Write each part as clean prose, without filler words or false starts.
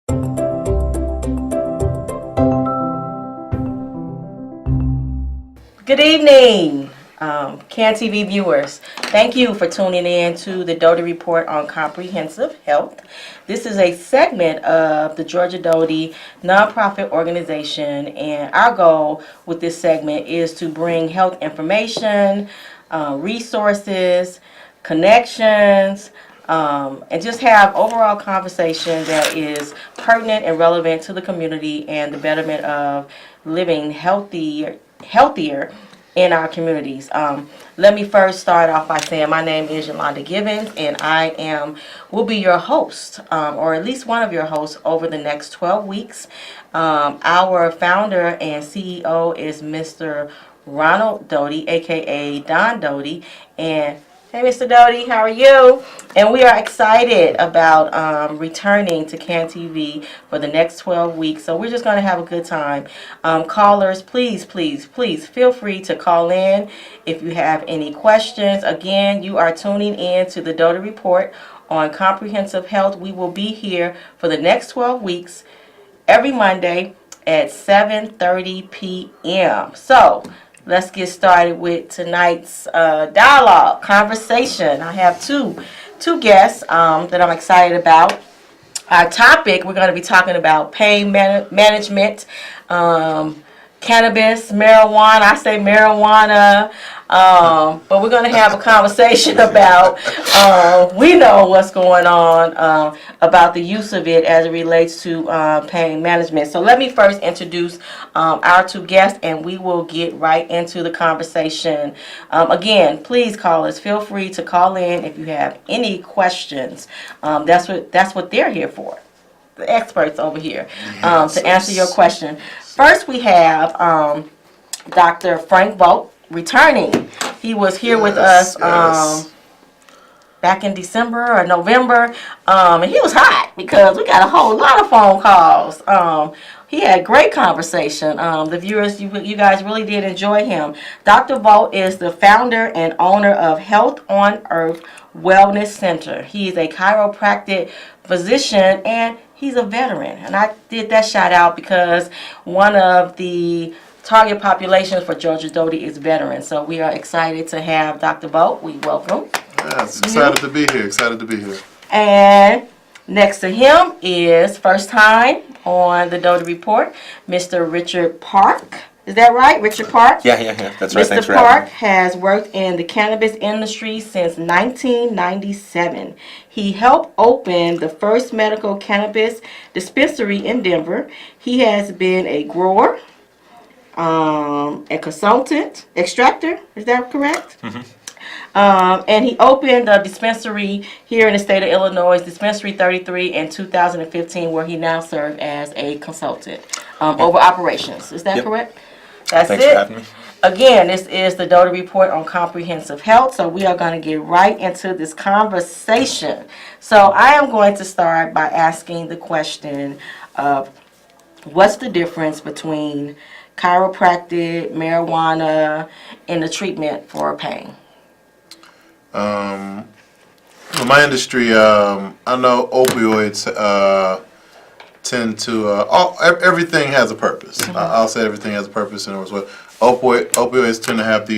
Good evening, CAN TV viewers. Thank you for tuning in to the Doty Report on Comprehensive Health. This is a segment of the Georgia Doty nonprofit organization, and our goal with this segment is to bring health information, resources, connections, and just have overall conversation that is pertinent and relevant to the community and the betterment of living healthier in our communities. Let me first start off by saying my name is Yolanda Givens, and will be your host, or at least one of your hosts over the next 12 weeks. Our founder and CEO is Mr. Ronald Doty, aka Don Doty, and hey, Mr. Doty, how are you? And we are excited about returning to CAN TV for the next 12 weeks. So we're just going to have a good time. Callers, please feel free to call in if you have any questions. Again, you are tuning in to the Doty Report on Comprehensive Health. We will be here for the next 12 weeks every Monday at 7:30 p.m. So let's get started with tonight's dialogue, conversation. I have two guests that I'm excited about. Our topic, we're going to be talking about pain management, cannabis, marijuana. I say marijuana, but we're going to have a conversation about, we know what's going on about the use of it as it relates to pain management. So let me first introduce our two guests, and we will get right into the conversation. Again, please call us. Feel free to call in if you have any questions. That's what they're here for. The experts over here to answer your question. First, we have Dr. Frank Vaught returning. He was here with us back in December or November, and he was hot because we got a whole lot of phone calls. He had great conversation. The viewers, you guys really did enjoy him. Dr. Vaught is the founder and owner of Health on Earth Wellness Center. He is a chiropractic physician, and he's a veteran. And I did that shout out because one of the target populations for Georgia Doty is veterans. So we are excited to have Dr. Vaught. We welcome. Yes, excited to be here. And next to him is first time on the Doty Report, Mr. Richard Park. Is that right, Richard Park? Yeah. That's right. Mr. Park has worked in the cannabis industry since 1997. He helped open the first medical cannabis dispensary in Denver. He has been a grower, a consultant, extractor. Is that correct? Mm-hmm. And he opened a dispensary here in the state of Illinois, Dispensary 33, in 2015, where he now serves as a consultant over operations. Is that correct? That's Thanks it. for having me. Again, this is the Doty Report on Comprehensive Health, so we are going to get right into this conversation. So I am going to start by asking the question of what's the difference between chiropractic, marijuana, and the treatment for pain? In my industry, I know opioids tend to everything has a purpose. Mm-hmm. I'll say everything has a purpose. In other words, opioids tend to have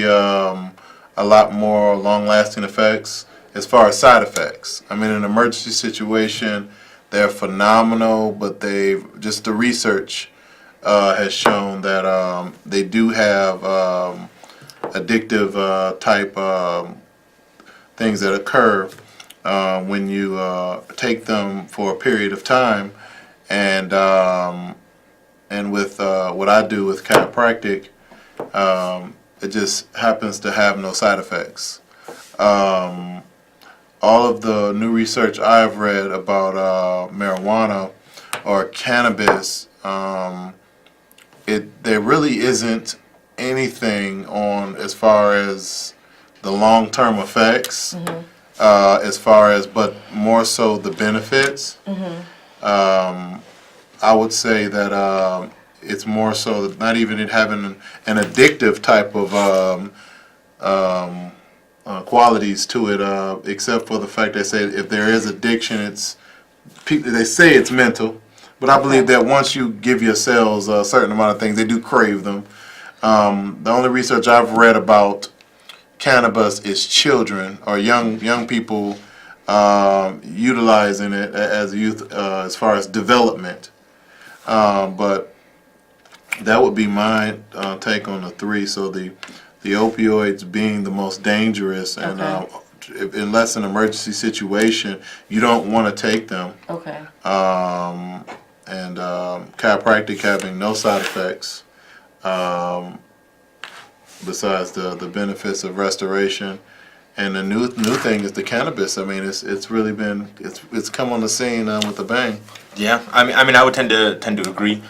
a lot more long-lasting effects as far as side effects. I mean, in an emergency situation, they're phenomenal, but the research has shown that they do have addictive type things that occur when you take them for a period of time. And with what I do with chiropractic, it just happens to have no side effects. All of the new research I've read about marijuana or cannabis, there really isn't anything on as far as the long-term effects, mm-hmm. But more so the benefits. Mm-hmm. I would say that it's more so that not even it having an addictive type of qualities to it, except for the fact they say if there is addiction, they say it's mental, But I believe that once you give your cells a certain amount of things, they do crave them. The only research I've read about cannabis is children or young people utilizing it as youth as far as development. But that would be my take on the three. So the opioids being the most dangerous, and unless an emergency situation, you don't want to take them. Okay. And chiropractic having no side effects besides the benefits of restoration. And the new thing is the cannabis. I mean, it's really been it's come on the scene with a bang. Yeah, I mean, I would tend to agree.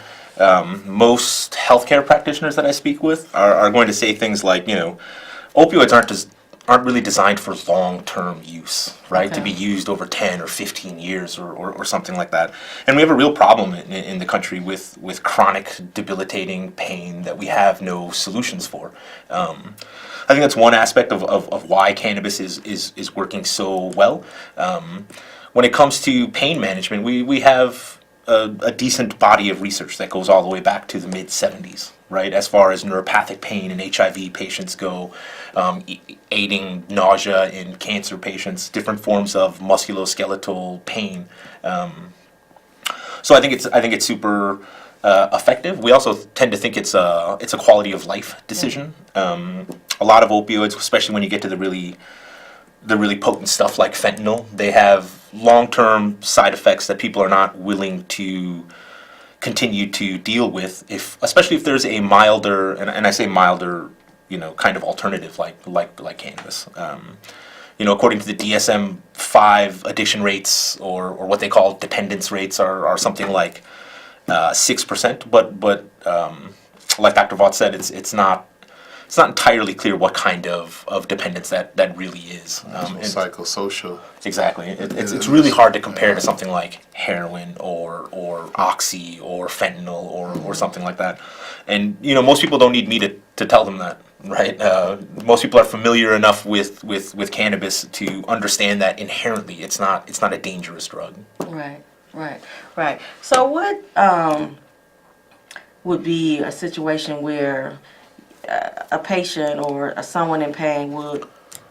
Most healthcare practitioners that I speak with are going to say things like, opioids aren't really designed for long-term use, right? To be used over 10 or 15 years or something like that. And we have a real problem in the country with chronic debilitating pain that we have no solutions for. I think that's one aspect of why cannabis is working so well. When it comes to pain management, we have a decent body of research that goes all the way back to the mid-'70s, right? As far as neuropathic pain in HIV patients go, aiding nausea in cancer patients, different forms of musculoskeletal pain. So I think it's super effective. We also tend to think it's a quality of life decision. A lot of opioids, especially when you get to the really potent stuff like fentanyl, they have long-term side effects that people are not willing to continue to deal with, especially if there's a milder, and I say milder, kind of alternative like cannabis. According to the DSM-5, addiction rates or what they call dependence rates are something like 6%, but like Dr. Vaught said, it's not entirely clear what kind of dependence that really is. Psychosocial. Exactly. It's really hard to compare to something like heroin or oxy or fentanyl or something like that. And most people don't need me to tell them that, right? Most people are familiar enough with cannabis to understand that inherently it's not a dangerous drug. Right. So what would be a situation where a patient or someone in pain would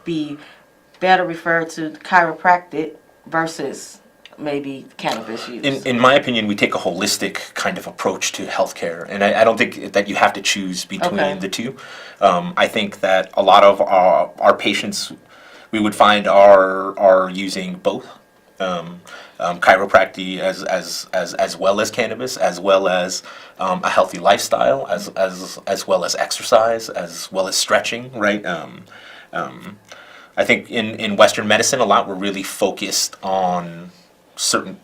be better referred to chiropractic versus maybe cannabis use? In my opinion, we take a holistic kind of approach to healthcare, and I don't think that you have to choose between the two. I think that a lot of our patients, we would find are using both. Chiropractic as well as cannabis, as well as a healthy lifestyle, as well as exercise, as well as stretching, right? I think in Western medicine a lot we're really focused on certain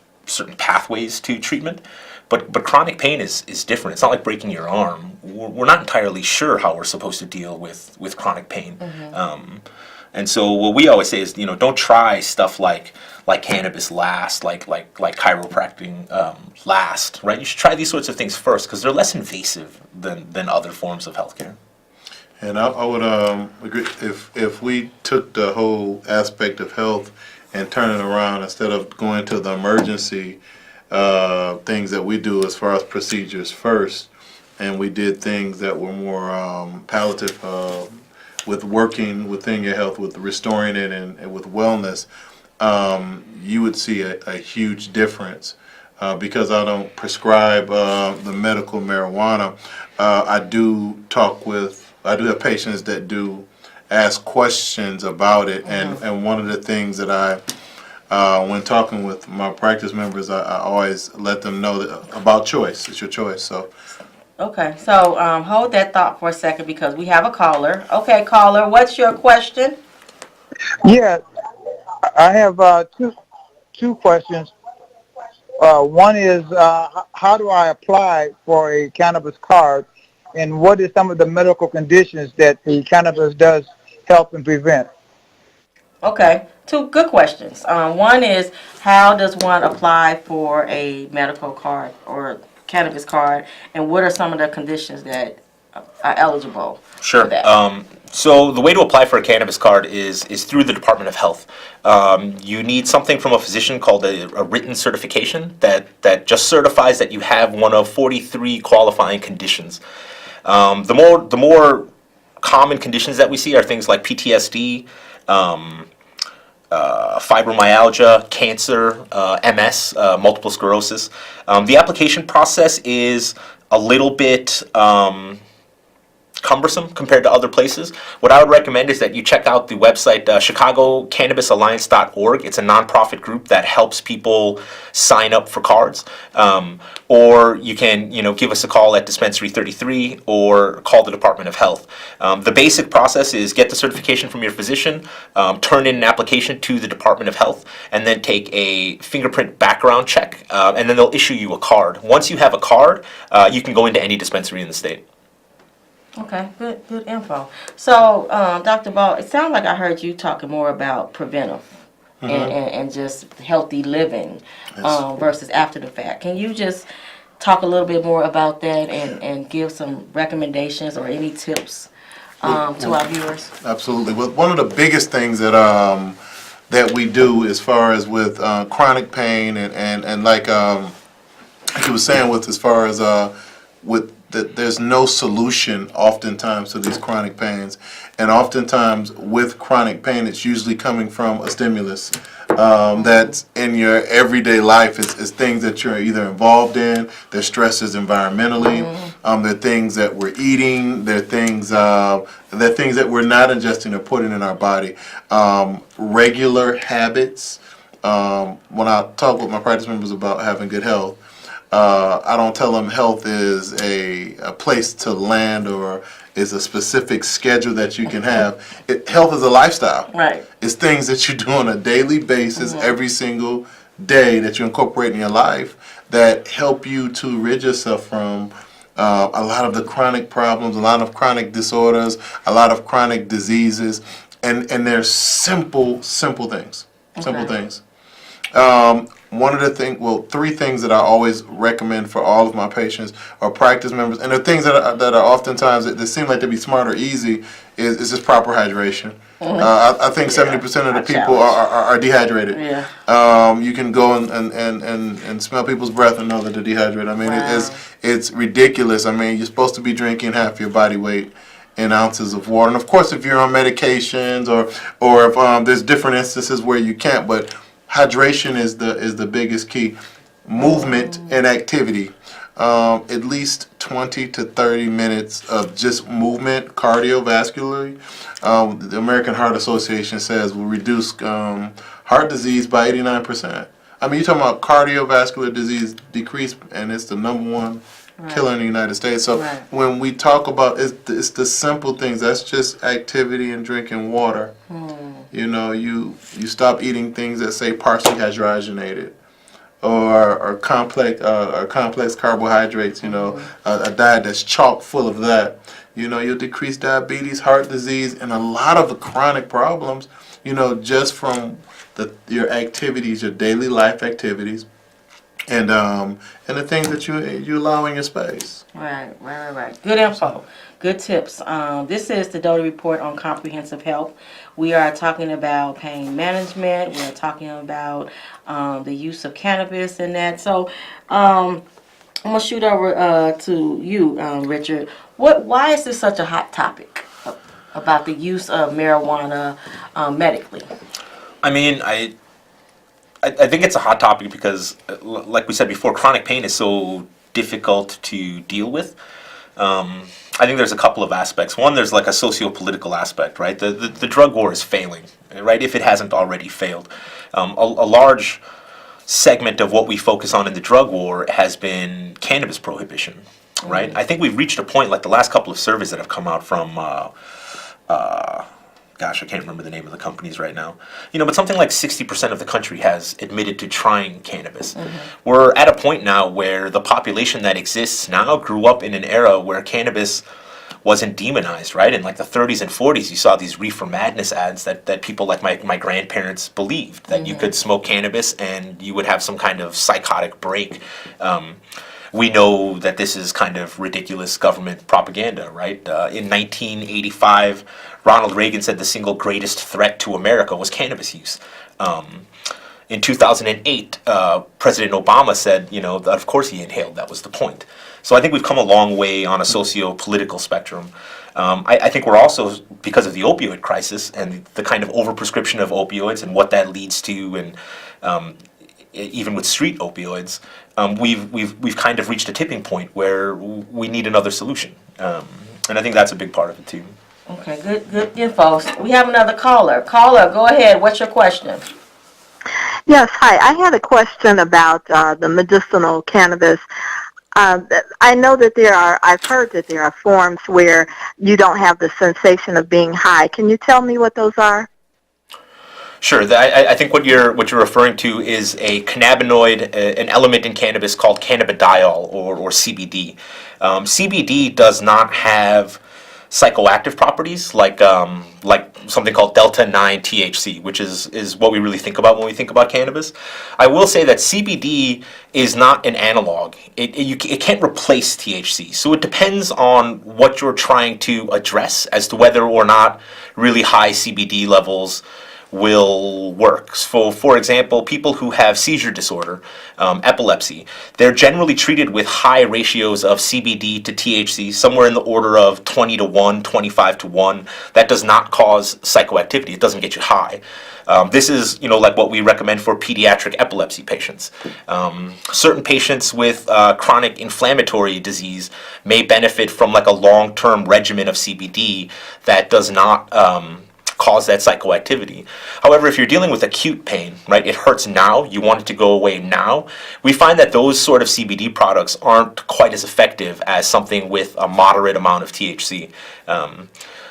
pathways to treatment, but chronic pain is different. It's not like breaking your arm. We're not entirely sure how we're supposed to deal with chronic pain. And so what we always say is, don't try stuff like cannabis last, like chiropractic last, right? You should try these sorts of things first because they're less invasive than other forms of healthcare. And I would agree if we took the whole aspect of health and turn it around instead of going to the emergency things that we do as far as procedures first, and we did things that were more palliative. With working within your health, with restoring it and with wellness, you would see a huge difference. Because I don't prescribe the medical marijuana, I do have patients that do ask questions about it, and one of the things that when talking with my practice members, I always let them know about choice. It's your choice. So. Okay, so hold that thought for a second because we have a caller. Okay, caller, what's your question? Yeah, I have two questions. One is how do I apply for a cannabis card, and what is some of the medical conditions that the cannabis does help and prevent? Okay, two good questions. One is how does one apply for a medical card or cannabis card, and what are some of the conditions that are eligible Sure. for that? So the way to apply for a cannabis card is through the Department of Health. You need something from a physician called a written certification that just certifies that you have one of 43 qualifying conditions. The more common conditions that we see are things like PTSD, fibromyalgia, cancer, MS, multiple sclerosis. The application process is a little bit cumbersome compared to other places. What I would recommend is that you check out the website ChicagoCannabisAlliance.org. It's a nonprofit group that helps people sign up for cards. Or you can, give us a call at Dispensary 33 or call the Department of Health. The basic process is get the certification from your physician, turn in an application to the Department of Health, and then take a fingerprint background check, and then they'll issue you a card. Once you have a card, you can go into any dispensary in the state. Okay, good info. So, Dr. Ball, it sounds like I heard you talking more about preventive and just healthy living versus after the fact. Can you just talk a little bit more about that and give some recommendations or any tips to our viewers? Absolutely. Well, one of the biggest things that we do as far as with chronic pain and like you were saying with as far as with that there's no solution oftentimes to these chronic pains, and oftentimes with chronic pain it's usually coming from a stimulus that's in your everyday life. It's things that you're either involved in, they're stresses environmentally, they're things that we're eating, they're things that we're not ingesting or putting in our body. Regular habits. When I talk with my practice members about having good health, I don't tell them health is a place to land or is a specific schedule that you can have. Health is a lifestyle. Right. It's things that you do on a daily basis, every single day that you incorporate in your life that help you to rid yourself from a lot of the chronic problems, a lot of chronic disorders, a lot of chronic diseases, and they're simple things. Simple things. One of the three things that I always recommend for all of my patients or practice members, and the things that are oftentimes that seem like to be smart or easy, is just proper hydration. I think 70% of the people are dehydrated. Yeah. You can go and smell people's breath and know that they're dehydrated. I mean, it's ridiculous. I mean, you're supposed to be drinking half your body weight in ounces of water. And of course, if you're on medications or if there's different instances where you can't, but hydration is the biggest key. Movement and activity. At least 20 to 30 minutes of just movement, cardiovascularly. The American Heart Association says will reduce heart disease by 89%. I mean, you're talking about cardiovascular disease decrease, and it's the number one killer in the United States. So when we talk about it's the simple things. That's just activity and drinking water. You stop eating things that say partially hydrogenated or complex carbohydrates. A diet that's chock full of that. You'll decrease diabetes, heart disease, and a lot of the chronic problems. Just from your activities, your daily life activities, and the things that you allow in your space. Right. Good info. Good tips. This is the Doty Report on Comprehensive Health. We are talking about pain management. We're talking about the use of cannabis and that. So I'm going to shoot over to you, Richard. Why is this such a hot topic about the use of marijuana medically? I mean, I think it's a hot topic because, like we said before, chronic pain is so difficult to deal with. I think there's a couple of aspects. One, there's like a socio-political aspect, right? The drug war is failing, right? If it hasn't already failed. A large segment of what we focus on in the drug war has been cannabis prohibition, right? I think we've reached a point, like the last couple of surveys that have come out from gosh, I can't remember the name of the companies right now. But something like 60% of the country has admitted to trying cannabis. We're at a point now where the population that exists now grew up in an era where cannabis wasn't demonized, right? In like the 30s and 40s, you saw these reefer madness ads that people like my grandparents believed, that you could smoke cannabis and you would have some kind of psychotic break. we know that this is kind of ridiculous government propaganda, right? In 1985, Ronald Reagan said the single greatest threat to America was cannabis use. In 2008, President Obama said, that of course he inhaled, that was the point. So I think we've come a long way on a socio-political spectrum. I think we're also, because of the opioid crisis and the kind of overprescription of opioids and what that leads to, and even with street opioids, we've kind of reached a tipping point where we need another solution. And I think that's a big part of it too. Okay, good info. We have another caller. Caller, go ahead. What's your question? Yes, hi. I had a question about the medicinal cannabis. I know that I've heard that there are forms where you don't have the sensation of being high. Can you tell me what those are? Sure. I think what you're referring to is a cannabinoid, an element in cannabis called cannabidiol or CBD. CBD does not have psychoactive properties like something called delta 9 THC, which is what we really think about when we think about cannabis. I will say that CBD is not an analog. It can't replace THC. So it depends on what you're trying to address as to whether or not really high CBD levels will work. So, for example, people who have seizure disorder, epilepsy, they're generally treated with high ratios of CBD to THC, somewhere in the order of 20 to 1, 25 to 1. That does not cause psychoactivity. It doesn't get you high. This is, like what we recommend for pediatric epilepsy patients. Certain patients with chronic inflammatory disease may benefit from like a long-term regimen of CBD that does not cause that psychoactivity. However, if you're dealing with acute pain, right, it hurts now, you want it to go away now, we find that those sort of CBD products aren't quite as effective as something with a moderate amount of THC.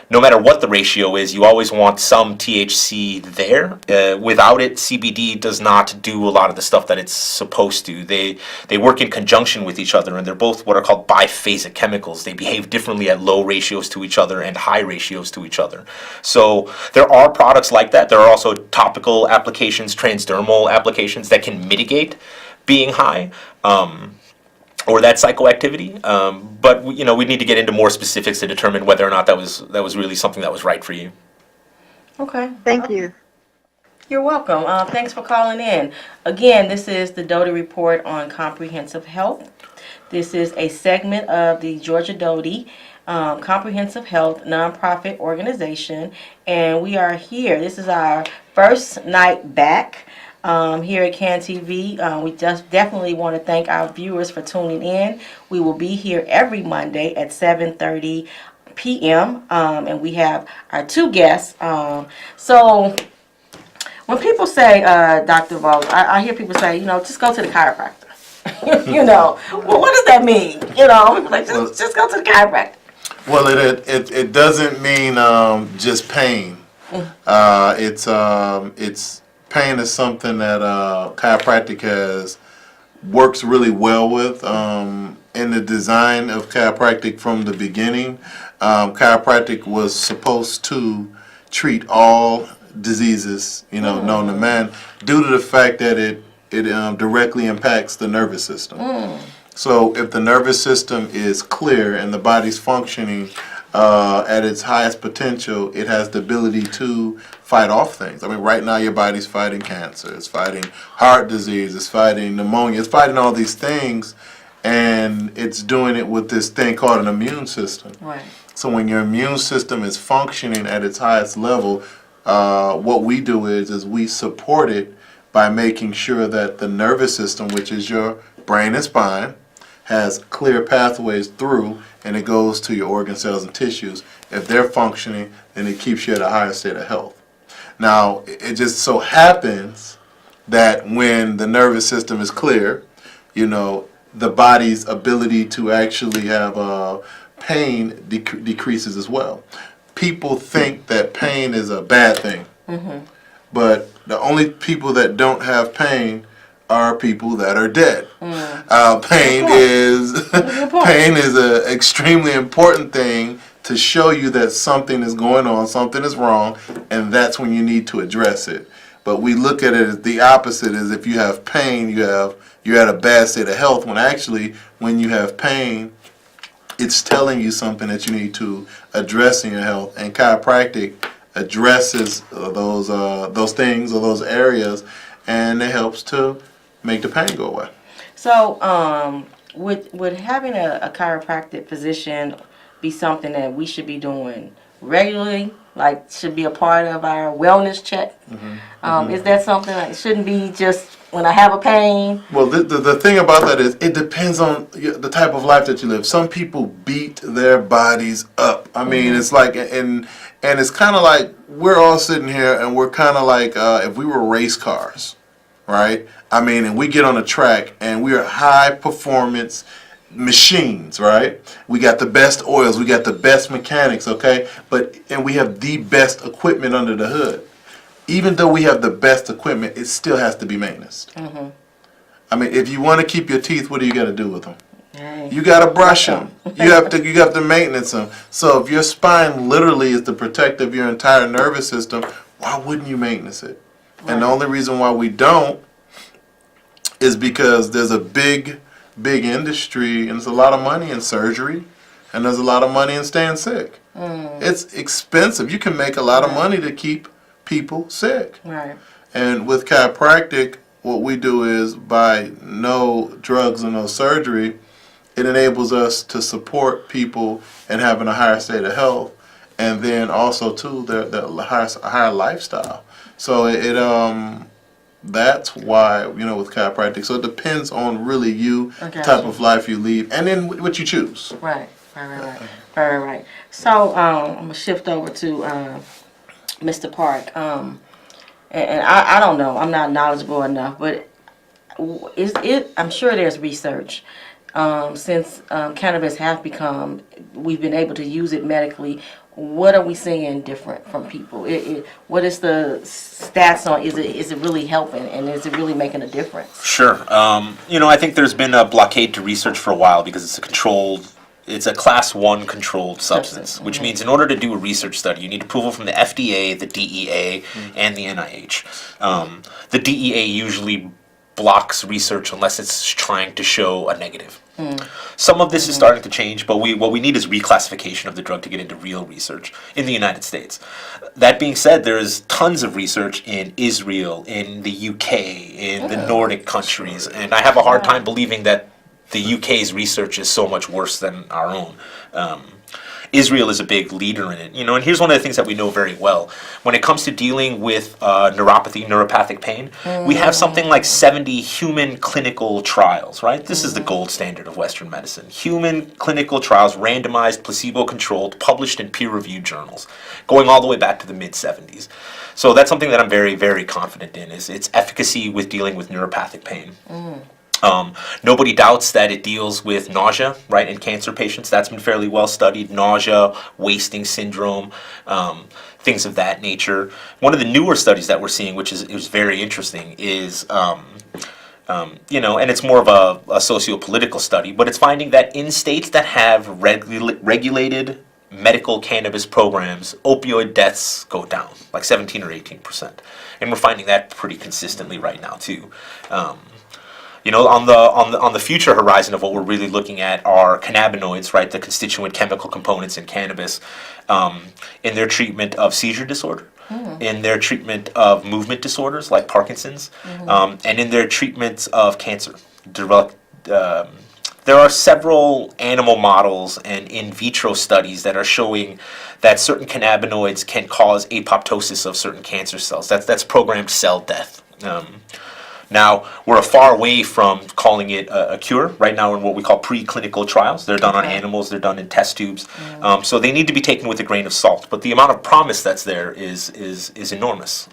No matter what the ratio is, you always want some THC there. Without it, CBD does not do a lot of the stuff that it's supposed to. They work in conjunction with each other, and they're both what are called biphasic chemicals. They behave differently at low ratios to each other and high ratios to each other. So there are products like that. There are also topical applications, transdermal applications that can mitigate being high. Or that psychoactivity, but we need to get into more specifics to determine whether or not that was really something that was right for you. Okay. Thank you. You're welcome. Thanks for calling in. Again, this is the Doty Report on Comprehensive Health. This is a segment of the Georgia Doty Comprehensive Health nonprofit organization, and we are here. This is our first night back. Here at CAN TV. We just definitely want to thank our viewers for tuning in. We will be here every Monday at 7:30 p.m. And we have our two guests. So when people say, Dr. Vaught, I hear people say, just go to the chiropractor. Well, what does that mean? Like just go to the chiropractor. Well, it doesn't mean just pain. It's pain is something that chiropractic works really well with. In the design of chiropractic from the beginning, chiropractic was supposed to treat all diseases, known to man, due to the fact that it directly impacts the nervous system. So if the nervous system is clear and the body's functioning at its highest potential, it has the ability to fight off things. I mean, right now your body's fighting cancer, it's fighting heart disease, it's fighting pneumonia, it's fighting all these things, and it's doing it with this thing called an immune system. Right. So when your immune system is functioning at its highest level, what we do is we support it by making sure that the nervous system, which is your brain and spine, has clear pathways through, and it goes to your organ cells and tissues. If they're functioning, then it keeps you at a higher state of health. Now, it just so happens that when the nervous system is clear, the body's ability to actually have pain decreases as well. People think that pain is a bad thing, but the only people that don't have pain are people that are dead. Pain is an extremely important thing to show you that something is going on, something is wrong, and that's when you need to address it. But we look at it as the opposite: is if you have pain, you're at a bad state of health. When actually, when you have pain, it's telling you something that you need to address in your health. And chiropractic addresses those things or those areas, and it helps to make the pain go away. So, would having a chiropractic physician be something that we should be doing regularly? Like, should be a part of our wellness check? Is that something that shouldn't be just when I have a pain? Well, the thing about that is it depends on the type of life that you live. Some people beat their bodies up. I mean, it's like, and it's kind of like we're all sitting here and we're kind of like if we were race cars, right? I mean, and we get on a track and we are high performance machines, right? We got the best oils, we got the best mechanics, okay? And we have the best equipment under the hood. Even though we have the best equipment, it still has to be maintenance. I mean, if you want to keep your teeth, what do you got to do with them? You got to brush them. You have to maintenance them. So if your spine literally is the protector of your entire nervous system, why wouldn't you maintenance it? And the only reason why we don't is because there's a big industry, and there's a lot of money in surgery, and there's a lot of money in staying sick. It's expensive. You can make a lot of money to keep people sick. And with chiropractic, what we do is by no drugs and no surgery, it enables us to support people and having a higher state of health, and then also too the higher lifestyle. So that's why, with chiropractic. So it depends on really you, the type of life you lead, and then what you choose. Right. So I'm gonna shift over to Mr. Park. And I don't know. I'm not knowledgeable enough, but I'm sure there's research. Since cannabis we've been able to use it medically. What are we seeing different from people? What is the stats on? Is it really helping, and is it really making a difference? Sure. I think there's been a blockade to research for a while because it's a class 1 controlled substance, which means in order to do a research study, you need approval from the FDA, the DEA, and the NIH. The DEA usually blocks research unless it's trying to show a negative. Some of this is starting to change, but what we need is reclassification of the drug to get into real research in the United States. That being said, there's tons of research in Israel, in the UK, in the Nordic countries, and I have a hard time believing that the UK's research is so much worse than our own. Israel is a big leader in it, and here's one of the things that we know very well. When it comes to dealing with neuropathic pain, we have something like 70 human clinical trials, right? This is the gold standard of Western medicine. Human clinical trials, randomized, placebo-controlled, published in peer-reviewed journals, going all the way back to the mid-70s. So that's something that I'm very, very confident in, is its efficacy with dealing with neuropathic pain. Nobody doubts that it deals with nausea, right, in cancer patients. That's been fairly well studied. Nausea, wasting syndrome, things of that nature. One of the newer studies that we're seeing, which is very interesting, is, and it's more of a socio-political study, but it's finding that in states that have regulated medical cannabis programs, opioid deaths go down, like 17 or 18%. And we're finding that pretty consistently right now, too. On the future horizon of what we're really looking at are cannabinoids, right, the constituent chemical components in cannabis, in their treatment of seizure disorder, in their treatment of movement disorders like Parkinson's, and in their treatments of cancer. There are several animal models and in vitro studies that are showing that certain cannabinoids can cause apoptosis of certain cancer cells. That's programmed cell death. Now, we're far away from calling it a cure. Right now, we're in what we call preclinical trials. They're done on animals. They're done in test tubes. So they need to be taken with a grain of salt. But the amount of promise that's there is enormous,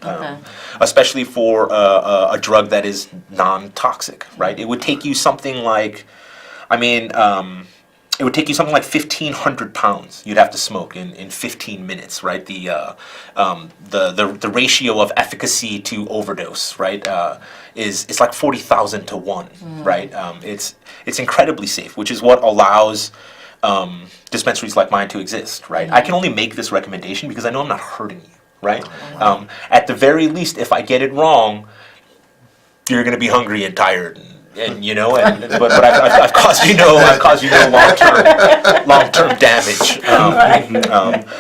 especially for a drug that is non-toxic, right? It would take you something like, it would take you something like 1,500 pounds you'd have to smoke in 15 minutes, right? The ratio of efficacy to overdose, right, is like 40,000 to 1, right? It's incredibly safe, which is what allows dispensaries like mine to exist, right? I can only make this recommendation because I know I'm not hurting you. right? At the very least, if I get it wrong, you're going to be hungry and tired, and you know, but I've caused you no long term damage,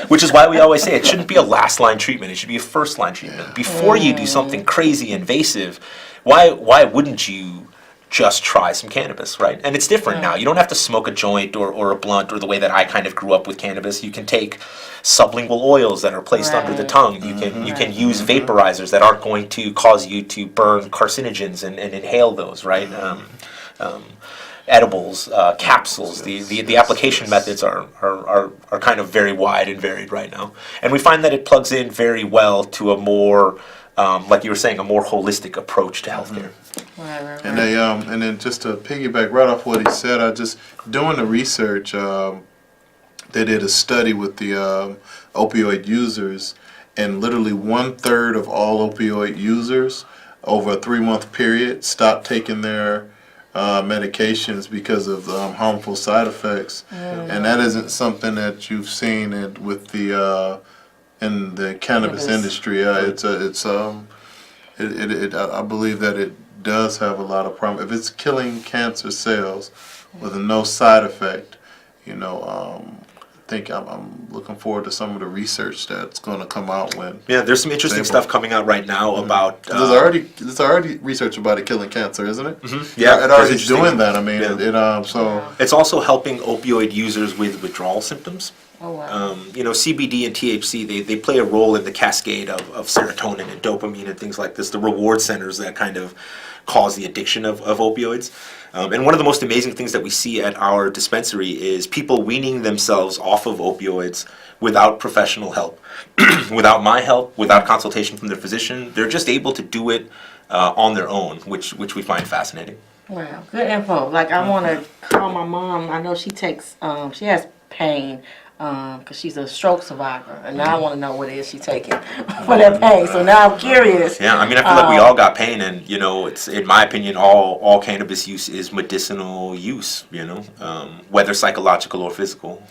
which is why we always say it shouldn't be a last line treatment. It should be a first line treatment. Before you do something crazy invasive, why wouldn't you just try some cannabis, right? And it's different now. You don't have to smoke a joint or a blunt or the way that I kind of grew up with cannabis. You can take sublingual oils that are placed under the tongue. You can use vaporizers that aren't going to cause you to burn carcinogens and inhale those, right? Edibles, capsules. The application methods are kind of very wide and varied right now, and we find that it plugs in very well to a more like you were saying, a more holistic approach to healthcare. Right. And and then just to piggyback right off what he said, I just doing the research. They did a study with the opioid users, and literally 1/3 of all opioid users over a 3-month period stopped taking their medications because of harmful side effects, and that isn't something that you've seen with the in the cannabis industry. I believe that it does have a lot of problem. If it's killing cancer cells with no side effect, I think I'm looking forward to some of the research that's going to come out when. Yeah, there's some interesting stuff coming out right now about. There's already research about it killing cancer, isn't it? Yeah, it already doing that. I mean, Yeah. It's also helping opioid users with withdrawal symptoms. Oh, wow. CBD and THC, they play a role in the cascade of serotonin and dopamine and things like this, the reward centers that kind of cause the addiction of opioids. And one of the most amazing things that we see at our dispensary is people weaning themselves off of opioids without professional help, without my help, without consultation from their physician. They're just able to do it on their own, which we find fascinating. Wow, good info. Like, I want to call my mom. I know she takes, she has pain because she's a stroke survivor, and now I want to know what it is she's taking for that pain. So now I'm curious. Yeah, I mean, I feel like we all got pain, and it's, in my opinion, all cannabis use is medicinal use. Whether psychological or physical.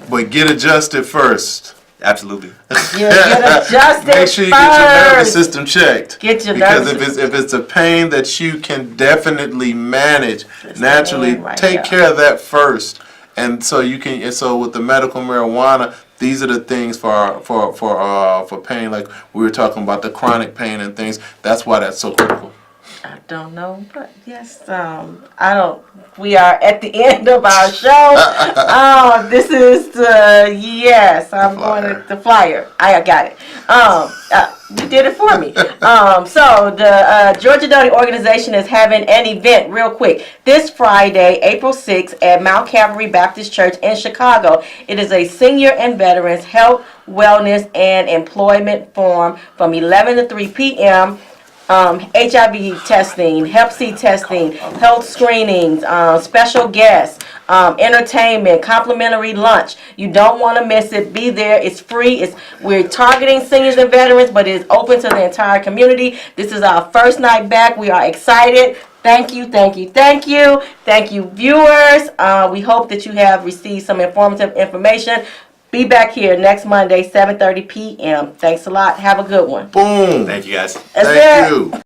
but get adjusted first. Absolutely. Get adjusted Make sure you get your nervous system checked. Get your because nervous if it's a pain that you can definitely manage naturally, right take there. care of that first. And so you can. And so with the medical marijuana, these are the things for pain. Like we were talking about the chronic pain and things. That's why that's so critical. I don't know, but yes, I don't. We are at the end of our show. This is yes. I'm going to the flyer. I got it. You did it for me. So the Georgia Doty organization is having an event real quick this Friday, April 6th at Mount Calvary Baptist Church in Chicago. It is a senior and veterans health, wellness, and employment forum from 11 to 3 p.m. HIV testing, Hep C testing, health screenings, special guests, entertainment, complimentary lunch. You don't want to miss it. Be there. It's free. We're targeting seniors and veterans, but it's open to the entire community. This is our first night back. We are excited. Thank you, thank you, thank you. Thank you, viewers. We hope that you have received some informative information. Be back here next Monday, 7:30 p.m. Thanks a lot. Have a good one. Boom. Thank you, guys. That's Thank it. you.